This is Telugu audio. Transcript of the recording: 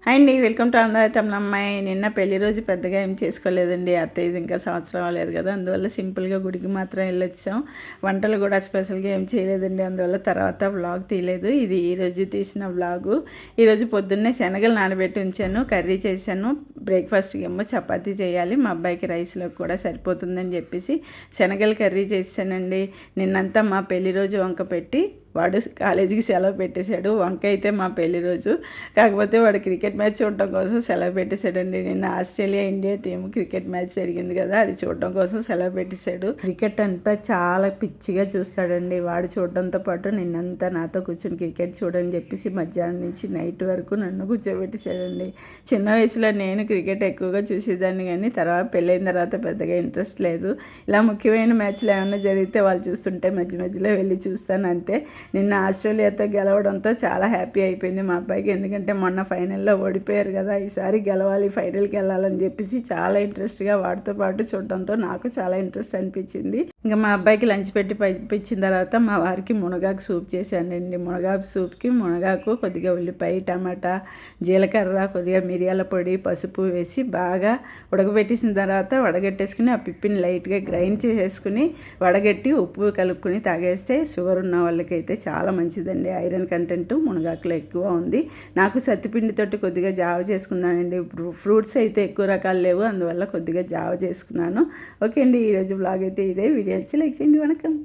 హాయ్ అండి, వెల్కమ్ టు అందరితమ్మ అమ్మాయి. నిన్న పెళ్లి రోజు పెద్దగా ఏం చేసుకోలేదండి. అత్తయ్యది ఇంకా సంవత్సరం అవ్వలేదు కదా, అందువల్ల సింపుల్గా గుడికి మాత్రం వెళ్ళొచ్చాం. వంటలు కూడా స్పెషల్గా ఏం చేయలేదండి, అందువల్ల తర్వాత వ్లాగ్ తీయలేదు. ఇది ఈరోజు తీసిన వ్లాగు. ఈరోజు పొద్దున్నే శనగలు నానబెట్టి ఉంచాను, కర్రీ చేశాను. బ్రేక్ఫాస్ట్కి ఏమో చపాతీ చేయాలి, మా అబ్బాయికి రైస్లో కూడా సరిపోతుందని చెప్పేసి శనగలు కర్రీ చేశానండి. నిన్నంతా మా పెళ్లి రోజు వంక పెట్టి వాడు కాలేజీకి సెలవు పెట్టేశాడు. వంక అయితే మా పెళ్లి రోజు, కాకపోతే వాడు క్రికెట్ మ్యాచ్ చూడటం కోసం సెలవు పెట్టేశాడండి. నిన్న Australia India team cricket match జరిగింది కదా, అది చూడటం కోసం సెలవు పెట్టేశాడు. క్రికెట్ అంతా చాలా పిచ్చిగా చూస్తాడండి వాడు. చూడడంతో పాటు నిన్నంతా నాతో కూర్చొని క్రికెట్ చూడని చెప్పేసి మధ్యాహ్నం నుంచి నైట్ వరకు నన్ను కూర్చోబెట్టేశాడండి. చిన్న వయసులో నేను క్రికెట్ ఎక్కువగా చూసేదాన్ని, కానీ తర్వాత పెళ్ళైన తర్వాత పెద్దగా ఇంట్రెస్ట్ లేదు. ఇలా ముఖ్యమైన మ్యాచ్లు ఏమైనా జరిగితే వాళ్ళు చూస్తుంటే మధ్య మధ్యలో వెళ్ళి చూస్తాను అంతే. నిన్న ఆస్ట్రేలియాతో గెలవడంతో చాలా హ్యాపీ అయిపోయింది మా అబ్బాయికి, ఎందుకంటే మొన్న ఫైనల్లో ఓడిపోయారు కదా, ఈసారి గెలవాలి, ఫైనల్కి వెళ్ళాలని చెప్పేసి చాలా ఇంట్రెస్ట్గా వాడితో పాటు చూడటంతో నాకు చాలా ఇంట్రెస్ట్ అనిపించింది. ఇంకా మా అబ్బాయికి లంచ్ పెట్టి పంపించిన తర్వాత మా వారికి మునగాకు సూప్ చేశానండి. మునగాకు సూప్కి మునగాకు, కొద్దిగా ఉల్లిపాయ, టమాటా, జీలకర్ర, కొద్దిగా మిరియాల పొడి, పసుపు వేసి బాగా ఉడకబెట్టేసిన తర్వాత వడగట్టేసుకుని ఆ పిప్పిని లైట్గా గ్రైండ్ చేసేసుకుని వడగట్టి ఉప్పు కలుపుకుని తాగేస్తే షుగర్ ఉన్న వాళ్ళకైతే చాలా మంచిదండి. ఐరన్ కంటెంట్ మునగాకులో ఎక్కువ ఉంది. నాకు సత్తిపిండితోటి కొద్దిగా జావ చేసుకున్నానండి. ఫ్రూట్స్ అయితే ఎక్కువ రకాలు లేవు, అందువల్ల కొద్దిగా జావ చేసుకున్నాను. ఓకే అండి, ఈరోజు బ్లాగ్ అయితే ఇదే. వీడియో లైక్ చేయండి. వణకం.